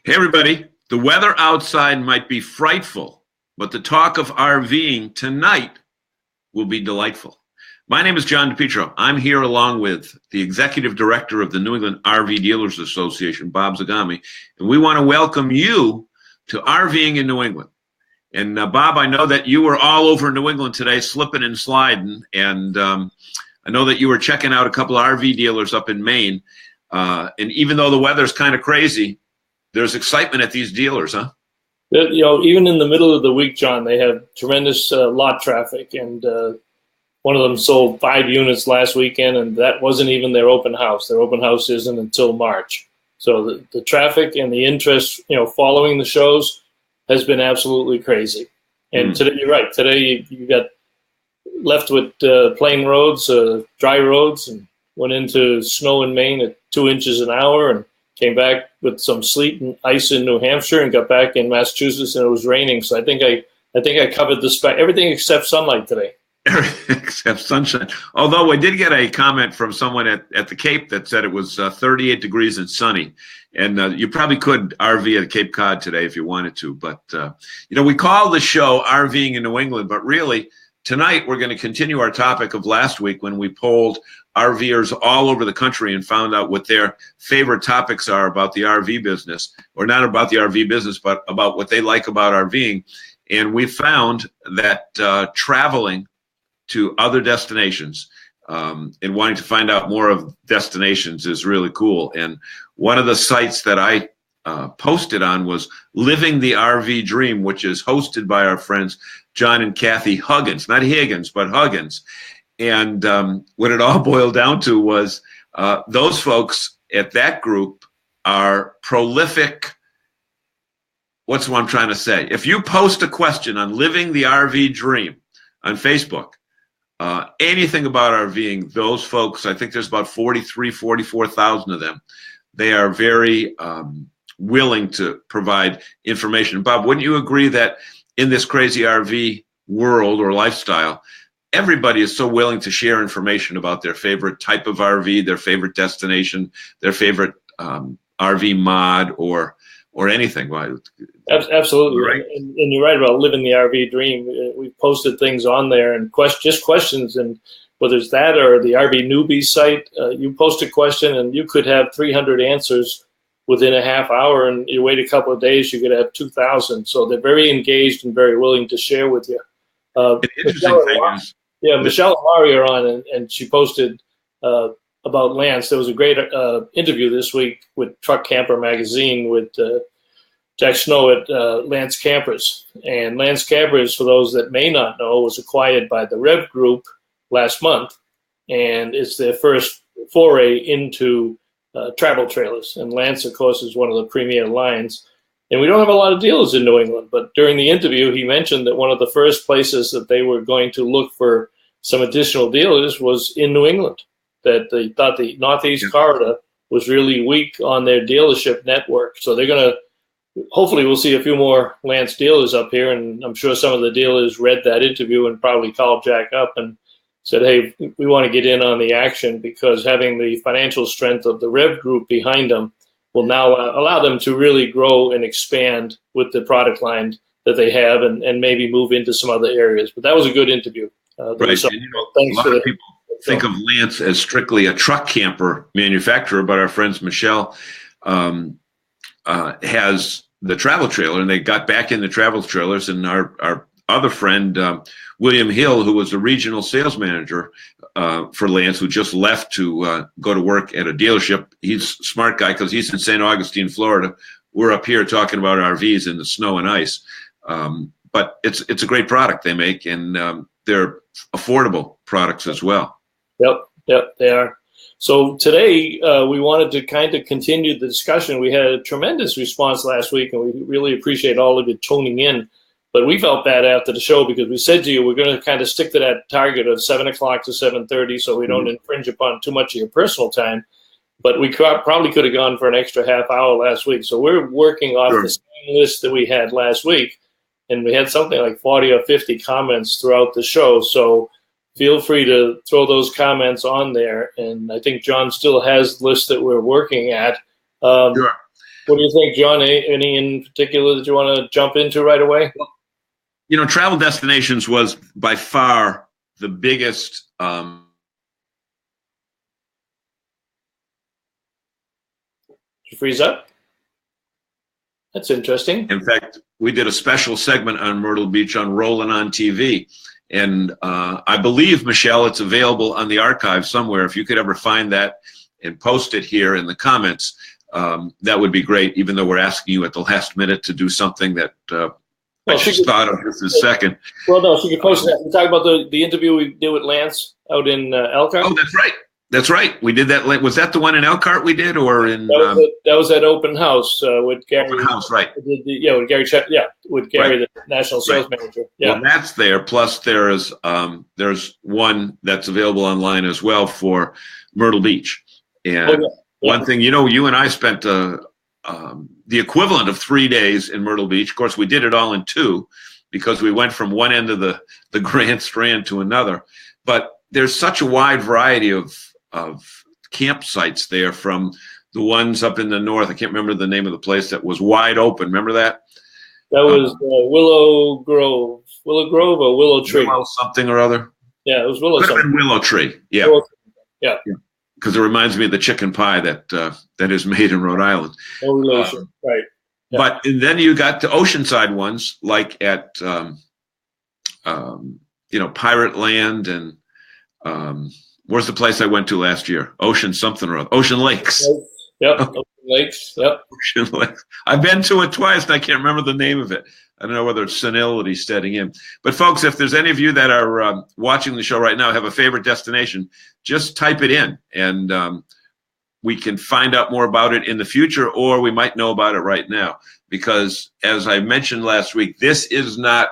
Hey, everybody. The weather outside might be frightful, but the talk of RVing tonight will be delightful. My name is John DePietro. I'm here along with the executive director of the New England RV Dealers Association, Bob Zagami, and we want to welcome you to RVing in New England. And Bob, I know that you were all over New England today, slipping and sliding, and I know that you were checking out a couple of RV dealers up in Maine. And even though the weather's kind of crazy, there's excitement at these dealers, huh? Even in the middle of the week, John, they have tremendous lot traffic, and one of them sold 5 units last weekend, and that wasn't even their open house. Their open house isn't until March. So the traffic and the interest, following the shows has been absolutely crazy. And today, you're right. Today you got left with plain roads, dry roads, and went into snow in Maine at 2 inches an hour, and came back with some sleet and ice in New Hampshire, and got back in Massachusetts, and it was raining. So I think I covered everything except sunlight today. Except sunshine. Although I did get a comment from someone at the Cape that said it was 38 degrees and sunny. And you probably could RV at Cape Cod today if you wanted to. But, we call the show RVing in New England, but really tonight we're going to continue our topic of last week when we polled RVers all over the country and found out what their favorite topics are about the RV business, or not about the RV business, but about what they like about RVing. And we found that traveling to other destinations and wanting to find out more of destinations is really cool. And one of the sites that I posted on was Living the RV Dream, which is hosted by our friends John and Kathy Huggins, not Higgins, but Huggins. And what it all boiled down to was those folks at that group are prolific. What's what I'm trying to say? If you post a question on Living the RV Dream on Facebook, anything about RVing, those folks, I think there's about 44,000 of them. They are very willing to provide information. Bob, wouldn't you agree that in this crazy RV world or lifestyle, everybody is so willing to share information about their favorite type of RV, their favorite destination, their favorite RV mod, or anything? Absolutely. Right. And you're right about Living the RV Dream. We've posted things on there and just questions, and whether it's that or the RV Newbie site, you post a question and you could have 300 answers within a half hour, and you wait a couple of days, you could have 2,000. So they're very engaged and very willing to share with you. Michelle and Laurie are on, and she posted about Lance. There was a great interview this week with Truck Camper Magazine with Jack Snow at Lance Campers. And Lance Campers, for those that may not know, was acquired by the Rev Group last month, and it's their first foray into travel trailers. And Lance, of course, is one of the premier lines. And we don't have a lot of dealers in New England, but during the interview, he mentioned that one of the first places that they were going to look for some additional dealers was in New England, that they thought the Northeast corridor was really weak on their dealership network. So they're going to, hopefully we'll see a few more Lance dealers up here, and I'm sure some of the dealers read that interview and probably called Jack up and said, hey, we want to get in on the action, because having the financial strength of the Rev Group behind them will now allow them to really grow and expand with the product line that they have, and maybe move into some other areas. But that was a good interview. Right. And, a lot of people think of Lance as strictly a truck camper manufacturer, but our friends Michelle has the travel trailer, and they got back in the travel trailers. And our other friend, William Hill, who was the regional sales manager for Lance, who just left to go to work at a dealership. He's a smart guy because he's in St. Augustine, Florida. We're up here talking about RVs in the snow and ice. But it's a great product they make, and they're affordable products as well. Yep, they are. So today we wanted to kind of continue the discussion. We had a tremendous response last week, and we really appreciate all of you tuning in. But we felt bad after the show, because we said to you we're going to kind of stick to that target of 7 o'clock to 7:30, so we don't infringe upon too much of your personal time. But we probably could have gone for an extra half hour last week. So we're working off the same list that we had last week, and we had something like 40 or 50 comments throughout the show. So feel free to throw those comments on there. And I think John still has lists that we're working at. Sure. What do you think, John? Any in particular that you want to jump into right away? You know, Travel Destinations was by far the biggest. Did you freeze up? That's interesting. In fact, we did a special segment on Myrtle Beach on Rolling on TV. And I believe, Michelle, it's available on the archive somewhere. If you could ever find that and post it here in the comments, that would be great, even though we're asking you at the last minute to do something that I just thought of this a second. Well, no, she could post that. We talk about the interview we did with Lance out in Elkhart. Oh, that's right. That's right. We did that. Was that the one in Elkhart we did, or in? That was at Open House with Gary. Open House, right? With Gary. With Gary, right. The national sales manager. Yeah. Well, that's there. Plus, there's one that's available online as well for Myrtle Beach. And one thing, you know, you and I spent the equivalent of 3 days in Myrtle Beach. Of course, we did it all in 2 because we went from one end of the Grand Strand to another. But there's such a wide variety of campsites there, from the ones up in the north. I can't remember the name of the place that was wide open. Remember that? That was Willow Grove or Willow Tree. Willow something or other. Yeah, it was Willow. Could have been Willow Tree. Yeah. Yeah. Because it reminds me of the chicken pie that is made in Rhode Island. No relation, right? Yeah. But then you got the oceanside ones, like at Pirate Land and where's the place I went to last year? Ocean something or other. Ocean Lakes. Yep. Ocean Lakes. Yep. Ocean Lakes. I've been to it twice and I can't remember the name of it. I don't know whether it's senility setting in. But folks, if there's any of you that are watching the show right now, have a favorite destination, just type it in and we can find out more about it in the future, or we might know about it right now. Because as I mentioned last week, this is not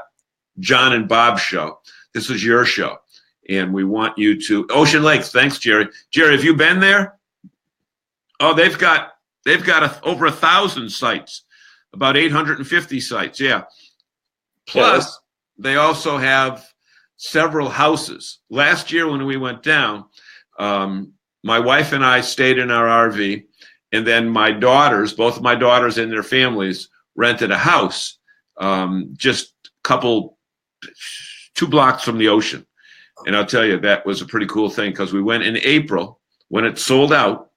John and Bob's show. This is your show. And we want you to Ocean Lakes. Thanks, Jerry. Jerry, have you been there? Oh, they've got over 1,000 sites, about 850 sites. Yeah. Plus, they also have several houses. Last year when we went down, my wife and I stayed in our RV, and then my daughters, both of my daughters and their families, rented a house just 2 blocks from the ocean. And I'll tell you, that was a pretty cool thing because we went in April when it sold out,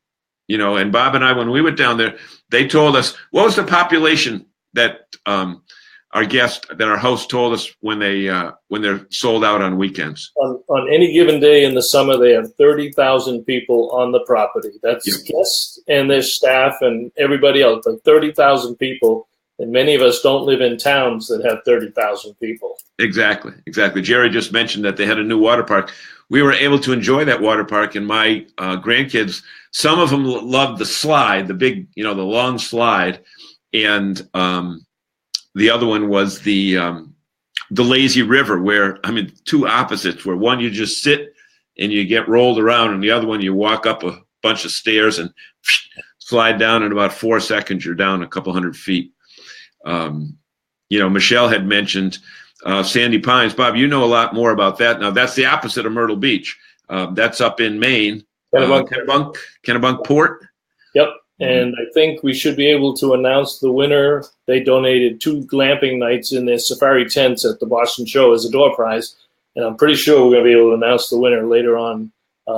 you know, and Bob and I, when we went down there, they told us, what was the population that our host told us when they're sold out on weekends? On any given day in the summer, they have 30,000 people on the property. That's guests and their staff and everybody else, but 30,000 people. And many of us don't live in towns that have 30,000 people. Exactly. Jerry just mentioned that they had a new water park. We were able to enjoy that water park, and my grandkids, some of them loved the slide, the big, the long slide, and the other one was the lazy river, where, two opposites, where one you just sit and you get rolled around, and the other one you walk up a bunch of stairs and slide down in about 4 seconds. You're down a couple hundred feet. Michelle had mentioned Sandy Pines. Bob, you know a lot more about that. Now, that's the opposite of Myrtle Beach. That's up in Maine. Kennebunk Port. Yep. And I think we should be able to announce the winner. They donated 2 glamping nights in their safari tents at the Boston show as a door prize. And I'm pretty sure we're going to be able to announce the winner later on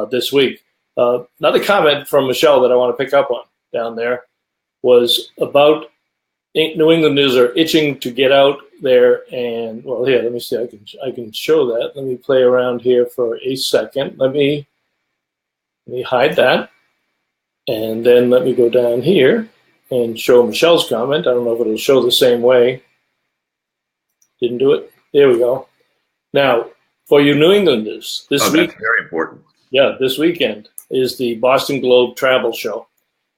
this week. Another comment from Michelle that I want to pick up on down there was about New Englanders are itching to get out there, and here, let me see. I can show that. Let me play around here for a second. Let me hide that, and then let me go down here and show Michelle's comment. I don't know if it'll show the same way. Didn't do it. There we go. Now, for you New Englanders, this week, that's very important. Yeah, this weekend is the Boston Globe Travel Show,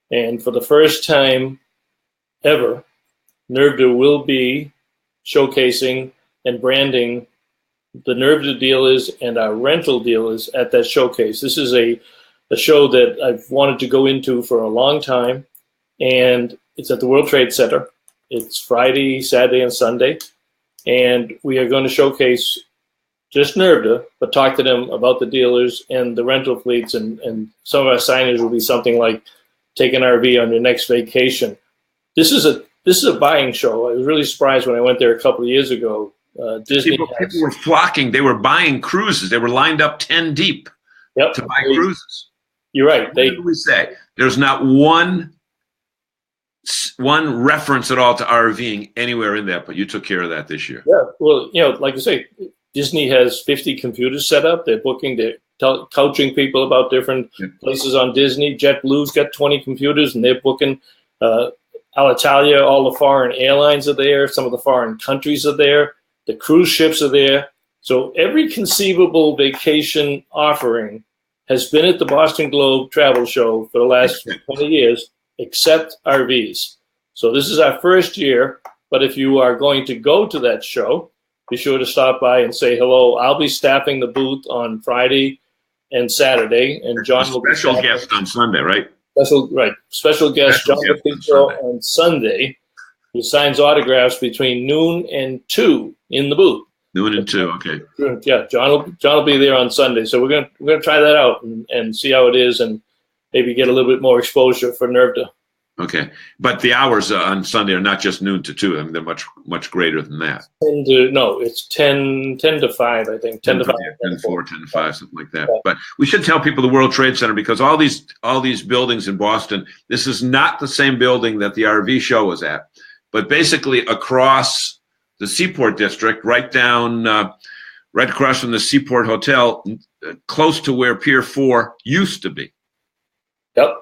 and for the first time ever, NERVDA will be showcasing and branding the NERVDA dealers and our rental dealers at that showcase. This is a show that I've wanted to go into for a long time, and it's at the World Trade Center. It's Friday, Saturday, and Sunday, and we are going to showcase just NERVDA, but talk to them about the dealers and the rental fleets, and some of our signage will be something like take an RV on your next vacation. this is a buying show. I was really surprised when I went there a couple of years ago. Disney people were flocking. They were buying cruises. They were lined up 10 deep to buy cruises. You're right. What did we say? There's not one reference at all to RVing anywhere in that, but you took care of that this year. Yeah, well, like I say, Disney has 50 computers set up. They're booking, coaching people about different places on Disney. JetBlue's got 20 computers, and they're booking Alitalia. All the foreign airlines are there. Some of the foreign countries are there. The cruise ships are there. So every conceivable vacation offering has been at the Boston Globe Travel Show for the last 20 years, except RVs. So this is our first year, but if you are going to go to that show, be sure to stop by and say hello. I'll be staffing the booth on Friday and Saturday, and John will be special guest on Sunday, right? Special guest John DePietro on Sunday, who signs autographs between noon and 2 in the booth. Noon and 2, okay. Yeah, John will be there on Sunday, so we're gonna try that out and see how it is, and maybe get a little bit more exposure for NERVDA. Okay, but the hours on Sunday are not just noon to 2. I mean, they're much greater than that. It's 10 to 5, I think. 10 to 5. 10 to 4, 10 to 5, something like that. Yeah. But we should tell people the World Trade Center, because all these buildings in Boston, this is not the same building that the RV show was at, but basically across the Seaport District, right across from the Seaport Hotel, close to where Pier 4 used to be. Yep.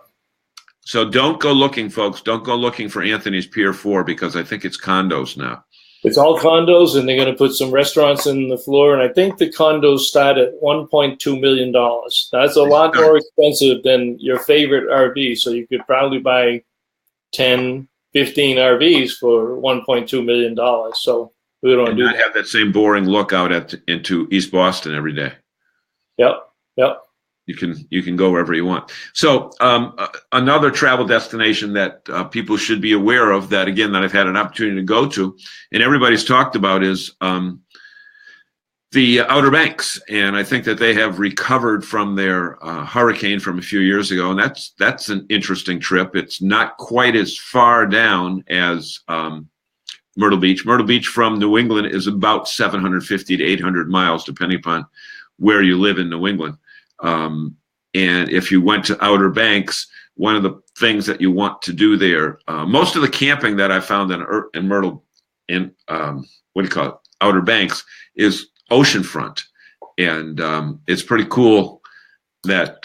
So don't go looking, folks. Don't go looking for Anthony's Pier 4, because I think it's condos now. It's all condos, and they're going to put some restaurants in the floor. And I think the condos start at $1.2 million. That's a lot more expensive than your favorite RV. So you could probably buy 10, 15 RVs for $1.2 million. So we don't do that. Have that same boring look out into East Boston every day. Yep. You can go wherever you want. So another travel destination that people should be aware of, that I've had an opportunity to go to, and everybody's talked about, is the Outer Banks. And I think that they have recovered from their hurricane from a few years ago, and that's an interesting trip. It's not quite as far down as Myrtle Beach. Myrtle Beach from New England is about 750 to 800 miles, depending upon where you live in New England. And if you went to Outer Banks, one of the things that you want to do there, most of the camping that I found in Myrtle, Outer Banks, is oceanfront. And it's pretty cool that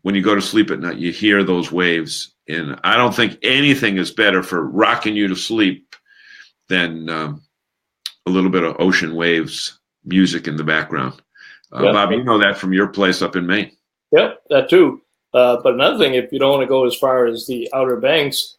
when you go to sleep at night, you hear those waves. And I don't think anything is better for rocking you to sleep than a little bit of ocean waves music in the background. Bob, you know that from your place up in Maine. Yep, that too. But another thing, if you don't want to go as far as the Outer Banks,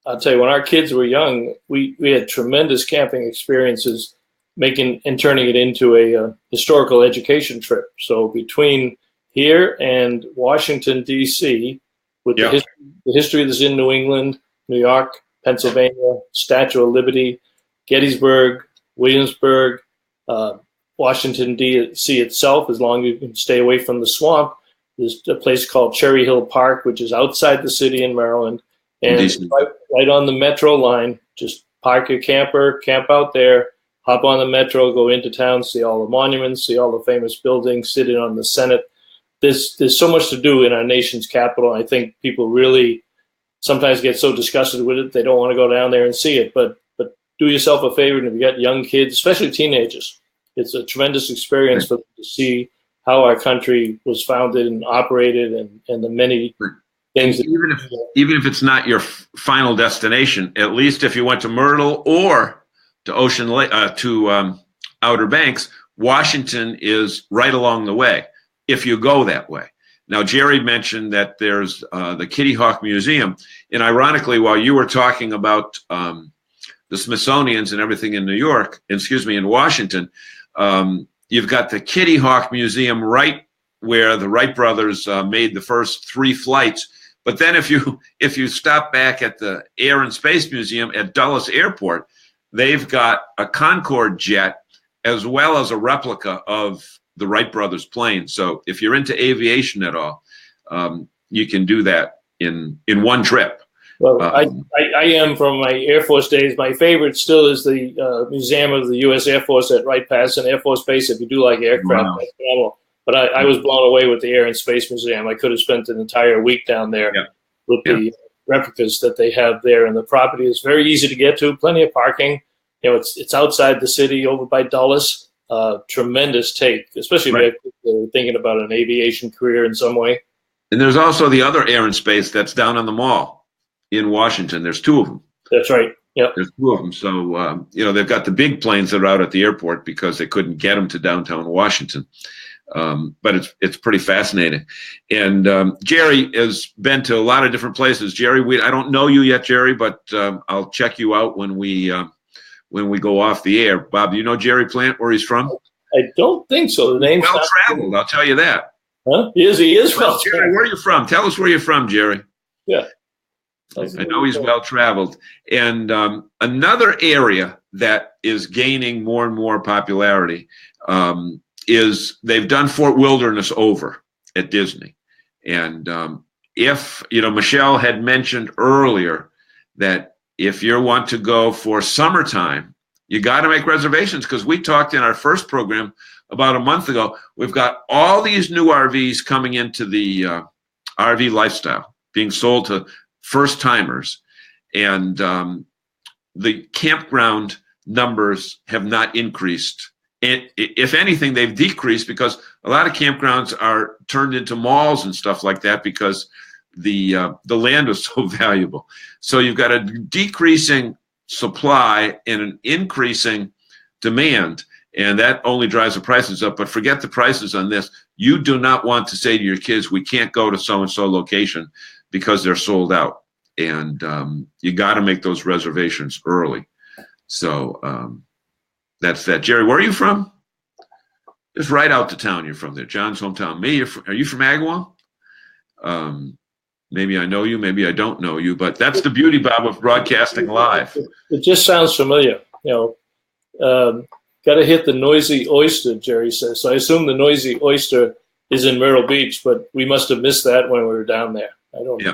I'll tell you, when our kids were young, we had tremendous camping experiences making and turning it into a historical education trip. So between here and Washington, D.C., with the history that's in New England, New York, Pennsylvania, Statue of Liberty, Gettysburg, Williamsburg, Washington, D.C. itself, as long as you can stay away from the swamp. There's a place called Cherry Hill Park, which is outside the city in Maryland, and right on the metro line. Just park your camper, camp out there, hop on the metro, go into town, see all the monuments, see all the famous buildings, sit in on the Senate. There's so much to do in our nation's capital. I think people really sometimes get so disgusted with it, they don't want to go down there and see it. But do yourself a favor, and if you got young kids, especially teenagers, it's a tremendous experience for them to see how our country was founded and operated, and the many things. Even if it's not your final destination, at least if you went to Myrtle or to Outer Banks, Washington is right along the way if you go that way. Now, Jerry mentioned that there's the Kitty Hawk Museum, and ironically, while you were talking about the Smithsonian's and everything in in Washington, you've got the Kitty Hawk Museum right where the Wright brothers made the first 3 flights. But then if you stop back at the Air and Space Museum at Dulles Airport, they've got a Concorde jet as well as a replica of the Wright brothers plane. So if you're into aviation at all, you can do that in one trip. Well, I am from my Air Force days. My favorite still is the Museum of the U.S. Air Force at Wright Patterson Air Force Base. If you do like aircraft, Wow. that's phenomenal. But I was blown away with the Air and Space Museum. I could have spent an entire week down there with the replicas that they have there. And the property is very easy to get to, plenty of parking. It's outside the city over by Dulles. Tremendous take, especially if you're thinking about an aviation career in some way. And there's also the other Air and Space that's down on the mall in Washington. There's two of them. That's right. Yep. There's two of them. So, they've got the big planes that are out at the airport because they couldn't get them to downtown Washington. But it's pretty fascinating. And Jerry has been to a lot of different places. Jerry, I don't know you yet, Jerry, but I'll check you out when we go off the air. Bob, do you know Jerry Plant, where he's from? I don't think so. The name's well traveled, I'll tell you that. Huh? He is well traveled. Jerry, where are you from? Tell us where you're from, Jerry. Yeah. I know he's well traveled. And another area that is gaining more and more popularity is they've done Fort Wilderness over at Disney. And if, Michelle had mentioned earlier that if you want to go for summertime, you got to make reservations, because we talked in our first program about a month ago. We've got all these new RVs coming into the RV lifestyle being sold to first timers, and the campground numbers have not increased. And if anything, they've decreased, because a lot of campgrounds are turned into malls and stuff like that because the land is so valuable. So you've got a decreasing supply and an increasing demand, and that only drives the prices up. But forget the prices on this. You do not want to say to your kids, we can't go to so-and-so location because they're sold out. And you got to make those reservations early. So that's that. Jerry, where are you from? Just right out to town you're from there. John's hometown. Are you from Agawam? Maybe I know you, maybe I don't know you, but that's the beauty, Bob, of broadcasting live. It just sounds familiar. Got to hit the Noisy Oyster, Jerry says. So I assume the Noisy Oyster is in Myrtle Beach, but we must have missed that when we were down there. I don't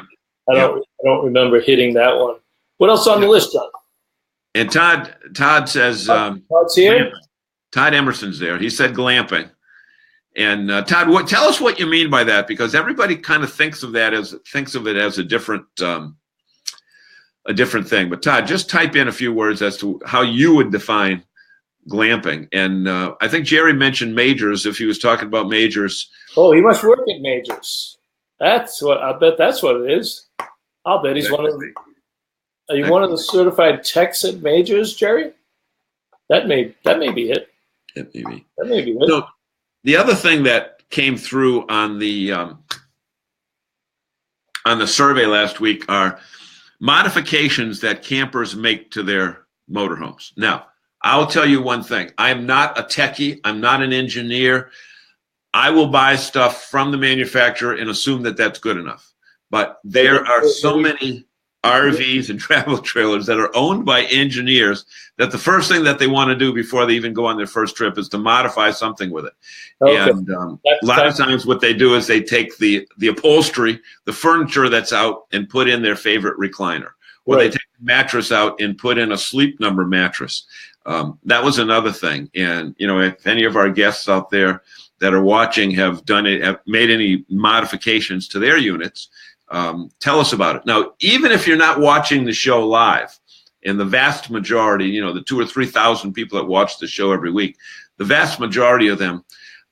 remember hitting that one. What else on the list, John? And Todd says, Todd's here? Todd Emerson's there. He said glamping. And Todd, tell us what you mean by that, because everybody kind of thinks of it as a different thing. But Todd, just type in a few words as to how you would define glamping. And I think Jerry mentioned Majors, if he was talking about Majors. Oh, he must work at Majors. I bet that's what it is. I'll bet he's are you one of the certified techs at Majors, Jerry? That may be it. That may be it. So, the other thing that came through on the survey last week are modifications that campers make to their motorhomes. Now, I'll tell you one thing. I'm not a techie. I'm not an engineer. I will buy stuff from the manufacturer and assume that that's good enough. But there are so many RVs and travel trailers that are owned by engineers that the first thing that they want to do before they even go on their first trip is to modify something with it. Okay. And a lot of times what they do is they take the upholstery, the furniture that's out, and put in their favorite recliner. Or they take the mattress out and put in a Sleep Number mattress. That was another thing. And, if any of our guests out there that are watching have made any modifications to their units, tell us about it. Now, even if you're not watching the show live, and the vast majority, the 2,000 or 3,000 people that watch the show every week, the vast majority of them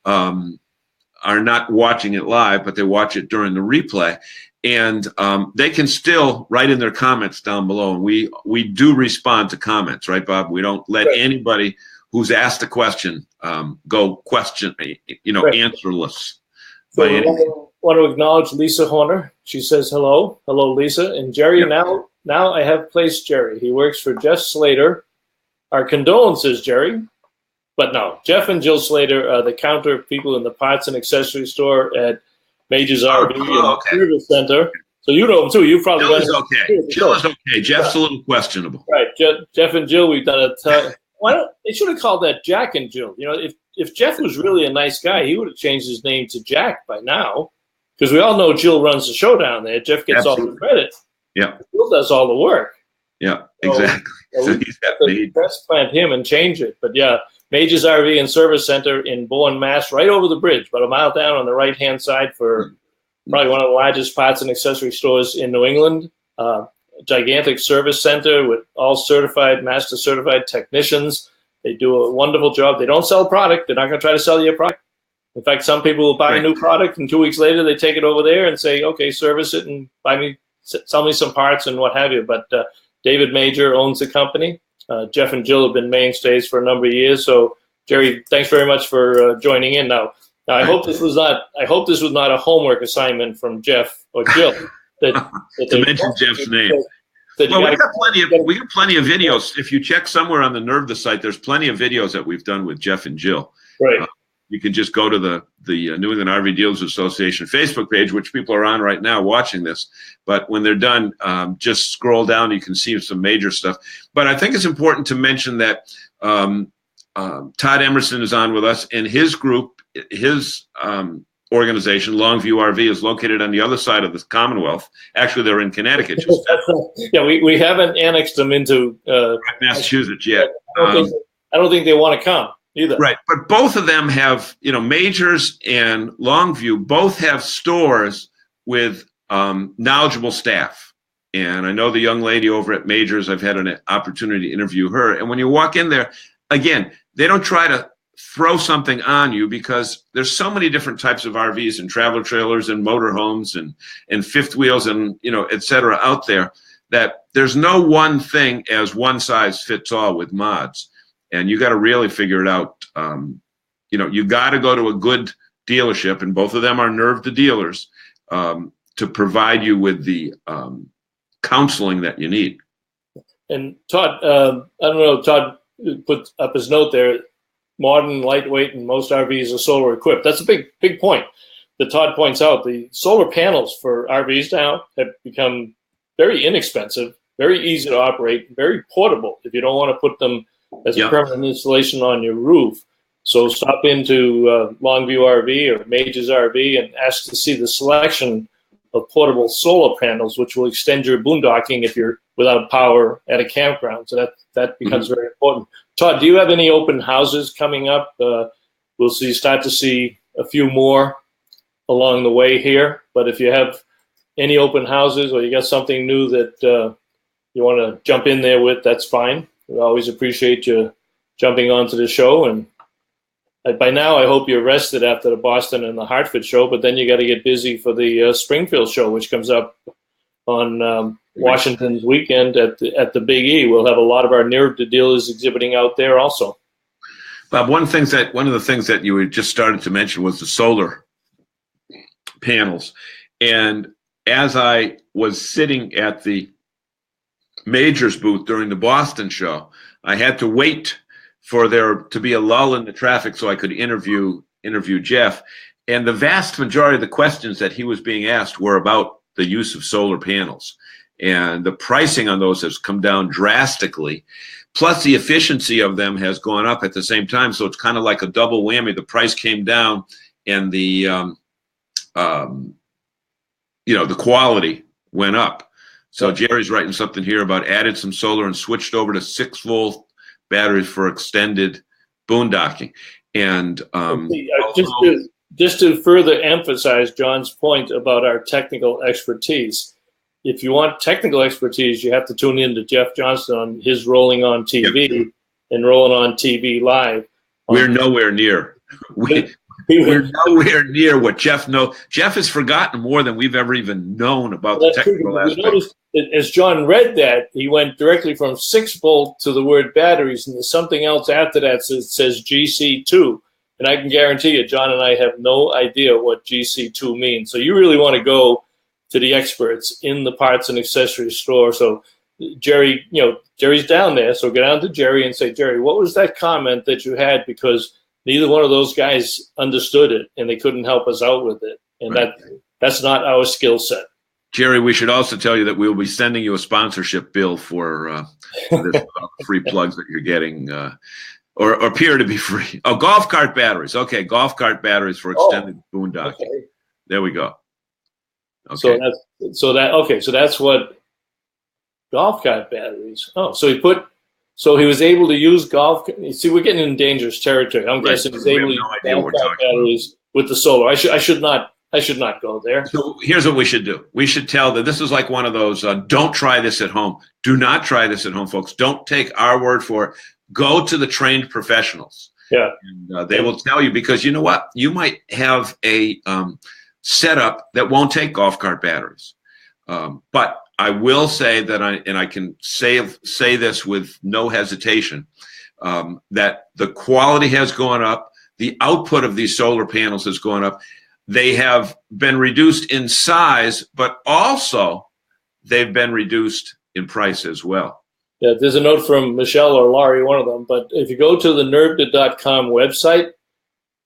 are not watching it live, but they watch it during the replay. And they can still write in their comments down below. And we do respond to comments, right, Bob? We don't let anybody who's asked a question go answerless. So want to acknowledge Lisa Horner. She says hello. Hello, Lisa. And Jerry, now I have placed Jerry. He works for Jeff Slater. Our condolences, Jerry. But no, Jeff and Jill Slater are the counter people in the parts and accessory store at Major's RV and Service Center. So you know them too. You probably Jill is okay. Jill is okay. Jeff's a little questionable. Right. Jeff and Jill, we've done they should have called that Jack and Jill. If Jeff was really a nice guy, he would have changed his name to Jack by now. Because we all know Jill runs the show down there. Jeff gets all the credit. Yeah. Bill does all the work. Yeah, exactly. So he's got to transplant him and change it. But yeah, Major's RV and Service Center in Bourne, Mass, right over the bridge, about a mile down on the right-hand side for probably one of the largest parts and accessory stores in New England. Gigantic service center with all certified, master certified technicians. They do a wonderful job. They don't sell product. They're not going to try to sell you a product. In fact, some people will buy a new product, and 2 weeks later they take it over there and say, okay, service it and sell me some parts and what have you. But David Major owns the company. Jeff and Jill have been mainstays for a number of years. So, Jerry, thanks very much for joining in. Now, I hope this was not a homework assignment from Jeff or Jill that to mention Jeff's name. Well, we got plenty of videos. If you check somewhere on the NERVDA site, there's plenty of videos that we've done with Jeff and Jill. Right. You can just go to the New England RV Dealers Association Facebook page, which people are on right now watching this. But when they're done, just scroll down. You can see some major stuff. But I think it's important to mention that Todd Emerson is on with us, and his group, his organization, Longview RV, is located on the other side of the Commonwealth. Actually, they're in Connecticut. Yeah, we haven't annexed them into Massachusetts yet. I don't think they want to come either. Right, but both of them have, Majors and Longview both have stores with knowledgeable staff. And I know the young lady over at Majors, I've had an opportunity to interview her. And when you walk in there, again, they don't try to throw something on you because there's so many different types of RVs and travel trailers and motorhomes and fifth wheels and, et cetera out there, that there's no one thing as one size fits all with mods. And you got to really figure it out. You got to go to a good dealership, and both of them are NERVDA dealers, to provide you with the counseling that you need. And Todd, I don't know, Todd put up his note there, modern, lightweight, and most RVs are solar equipped. That's a big point that Todd points out. The solar panels for RVs now have become very inexpensive, very easy to operate, very portable if you don't want to put them as a permanent installation on your roof. So stop into Longview RV or Major's RV and ask to see the selection of portable solar panels, which will extend your boondocking if you're without power at a campground. So that becomes very important. Todd, do you have any open houses coming up? We'll start to see a few more along the way here. But if you have any open houses or you got something new that you want to jump in there with, that's fine. We always appreciate you jumping onto the show. And by now, I hope you're rested after the Boston and the Hartford show, but then you got to get busy for the Springfield show, which comes up on Washington's weekend at the Big E. We'll have a lot of our NERVDA dealers exhibiting out there also. Bob, one of the things that you had just started to mention was the solar panels. And as I was sitting at the Majors booth during the Boston show, I had to wait for there to be a lull in the traffic so I could interview Jeff. And the vast majority of the questions that he was being asked were about the use of solar panels. And the pricing on those has come down drastically. Plus the efficiency of them has gone up at the same time. So it's kind of like a double whammy. The price came down and the quality went up. So Jerry's writing something here about added some solar and switched over to 6-volt batteries for extended boondocking. And just to further emphasize John's point about our technical expertise, if you want technical expertise, you have to tune in to Jeff Johnston on his Rolling on TV and Rolling on TV Live. We're nowhere near. We're nowhere near what Jeff knows. Jeff has forgotten more than we've ever even known about the technical aspects. As John read that, he went directly from 6-volt to the word batteries, and there's something else after that says GC2. And I can guarantee you, John and I have no idea what GC2 means. So you really want to go to the experts in the parts and accessories store. So Jerry, Jerry's down there. So get on to Jerry and say, Jerry, what was that comment that you had? Because neither one of those guys understood it, and they couldn't help us out with it. And that's not our skill set. Jerry, we should also tell you that we'll be sending you a sponsorship bill for this free plugs that you're getting, or appear to be free. Oh, golf cart batteries. Okay, golf cart batteries for extended boondocking. Okay. There we go. Okay. So that's what Golf cart batteries. Oh, so he was able to use golf. See, we're getting in dangerous territory. I'm guessing he's able to use golf cart batteries with the solar. I should not go there. So here's what we should do. We should tell that this is like one of those, don't try this at home. Do not try this at home, folks. Don't take our word for it. Go to the trained professionals. Yeah. And they will tell you, because you know what? You might have a setup that won't take golf cart batteries. But I will say that I can say this with no hesitation, that the quality has gone up. The output of these solar panels has gone up. They have been reduced in size, but also they've been reduced in price as well. Yeah, there's a note from Michelle or Laurie, one of them. But if you go to the NERVDA.com website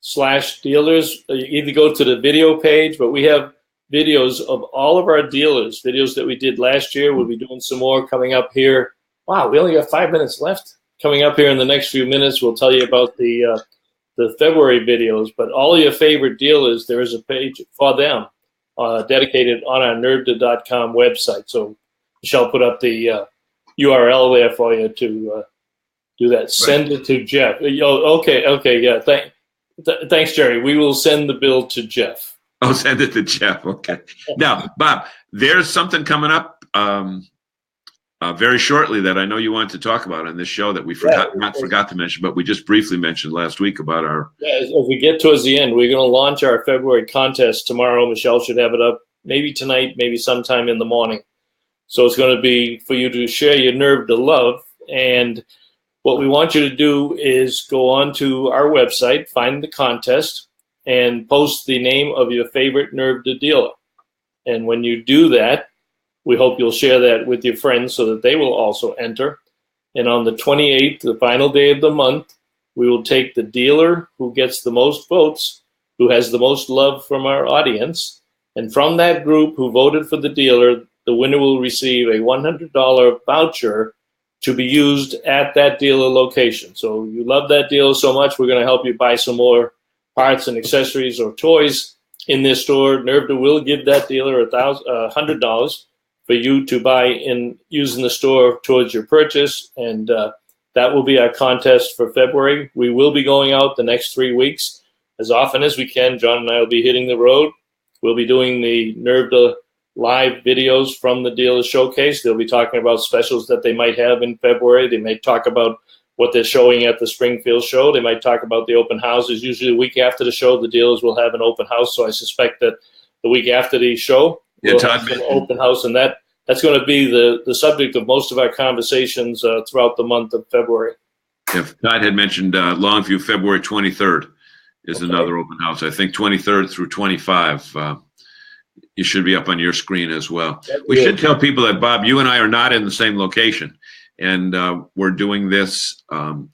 /dealers, you either go to the video page, but we have videos of all of our dealers, videos that we did last year. We'll be doing some more coming up here. Wow, we only got 5 minutes left. Coming up here in the next few minutes, we'll tell you about the February videos. But all of your favorite dealers, there is a page for them dedicated on our NERVDA.com website. So Michelle put up the URL there for you to do that. Send it to Jeff. Okay, yeah. Thanks, Jerry. We will send the bill to Jeff. Oh, send it to Jeff. Okay. Now, Bob, there's something coming up very shortly that I know you wanted to talk about on this show that we forgot to mention, but we just briefly mentioned last week about our. Yeah, if we get towards the end, we're going to launch our February contest tomorrow. Michelle should have it up maybe tonight, maybe sometime in the morning. So it's going to be for you to share your NERVDA love. And what we want you to do is go on to our website, find the contest, and post the name of your favorite NERVDA dealer. And when you do that, we hope you'll share that with your friends so that they will also enter. And on the 28th, the final day of the month, we will take the dealer who gets the most votes, who has the most love from our audience. And from that group who voted for the dealer, the winner will receive a $100 voucher to be used at that dealer location. So you love that dealer so much, we're going to help you buy some more parts and accessories or toys in this store. NERVDA will give that dealer $100 for you to buy in using the store towards your purchase, and that will be our contest for February. We will be going out the next 3 weeks as often as we can. John and I will be hitting the road. We'll be doing the NERVDA live videos from the dealer showcase. They'll be talking about specials that they might have in February. They may talk about what they're showing at the Springfield show. They might talk about the open houses. Usually the week after the show, the dealers will have an open house. So I suspect that the week after the show, we'll have an open house, and that's going to be the subject of most of our conversations throughout the month of February. If Todd had mentioned Longview, February 23rd is another open house. I think 23rd through 25. You should be up on your screen as well. We should tell people that, Bob, you and I are not in the same location, and we're doing this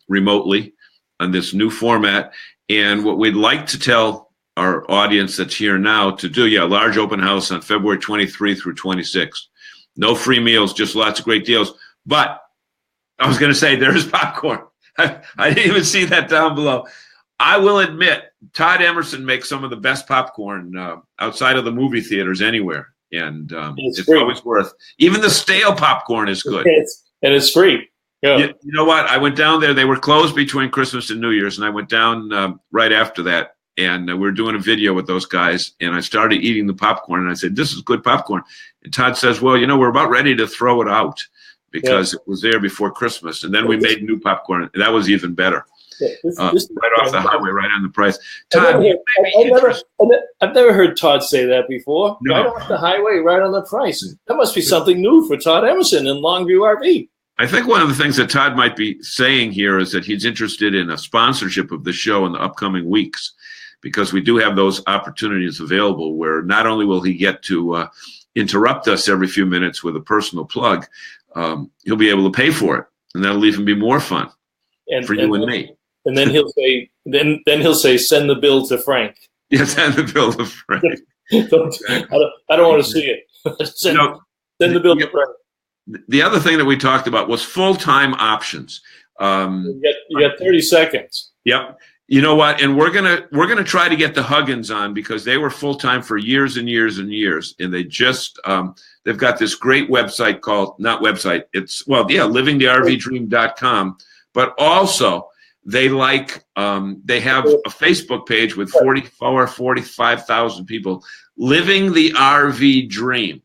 remotely on this new format. And what we'd like to tell our audience that's here now to do, large open house on February 23 through 26. No free meals, just lots of great deals. But I was going to say, there's popcorn. I didn't even see that down below. I will admit, Todd Emerson makes some of the best popcorn outside of the movie theaters anywhere. And it's always worth. Even the stale popcorn is good. And it's free. Yeah. You know what? I went down there. They were closed between Christmas and New Year's. And I went down right after that. And we were doing a video with those guys. And I started eating the popcorn. And I said, this is good popcorn. And Todd says, well, we're about ready to throw it out because it was there before Christmas. And then we made new popcorn. And that was even better. Yeah, right off the highway, right on the price. Todd, I've never heard Todd say that before. No. Right off the highway, right on the price. That must be something new for Todd Emerson in Longview RV. I think one of the things that Todd might be saying here is that he's interested in a sponsorship of the show in the upcoming weeks, because we do have those opportunities available where not only will he get to interrupt us every few minutes with a personal plug, he'll be able to pay for it, and that'll even be more fun for you and me. And then he'll say, then he'll say, send the bill to Frank. Yeah, send the bill to Frank. I don't want to see it. send the bill to Frank. The other thing that we talked about was full-time options. You got 30 seconds. Yep. You know what? And we're gonna try to get the Huggins on, because they were full time for years and years and years, and they just they've got this great website called, not website, it's, well, yeah, livingthervdream.com, but also they they have a Facebook page with 45,000 people, Living the RV Dream.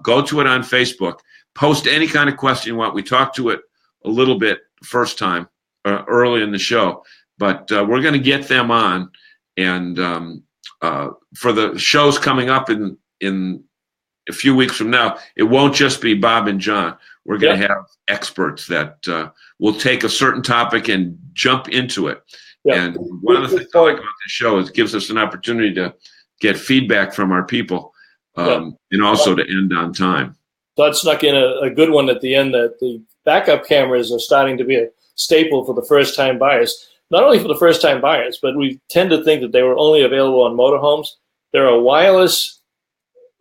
Go to it on Facebook. Post any kind of question you want. We talked to it a little bit first time early in the show. But we're going to get them on, and for the shows coming up in a few weeks from now, it won't just be Bob and John. We're going to have experts that will take a certain topic and jump into it. And one of the things I like about this show is it gives us an opportunity to get feedback from our people, and also to end on time. So I snuck in a good one at the end, that the backup cameras are starting to be a staple for the first-time buyers. Not only for the first-time buyers, but we tend to think that they were only available on motorhomes. There are wireless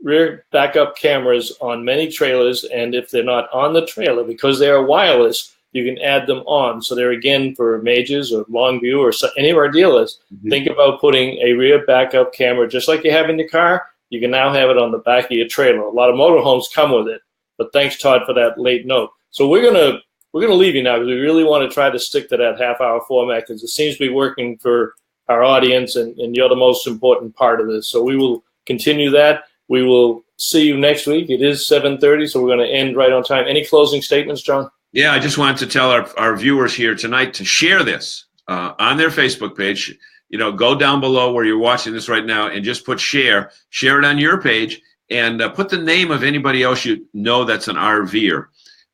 rear backup cameras on many trailers, and if they're not on the trailer, because they are wireless, you can add them on. So they're, again, for Majors or Longview or any of our dealers. Think about putting a rear backup camera, just like you have in your car. You can now have it on the back of your trailer. A lot of motorhomes come with it. But thanks, Todd, for that late note. So we're gonna leave you now, because we really want to try to stick to that half-hour format, because it seems to be working for our audience, and you're the most important part of this. So we will continue that. We will see you next week. It is 7:30, so we're going to end right on time. Any closing statements, John? Yeah, I just wanted to tell our viewers here tonight to share this on their Facebook page. Go down below where you're watching this right now and just put share it on your page, and put the name of anybody else you know that's an RVer.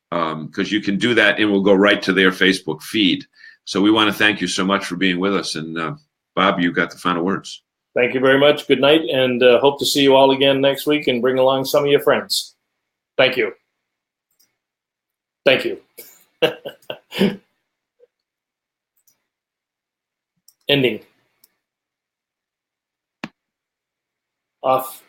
Because you can do that, and it will go right to their Facebook feed. So we want to thank you so much for being with us. And Bob, you got the final words. Thank you very much. Good night, and hope to see you all again next week, and bring along some of your friends. Thank you. Thank you. Ending. Off.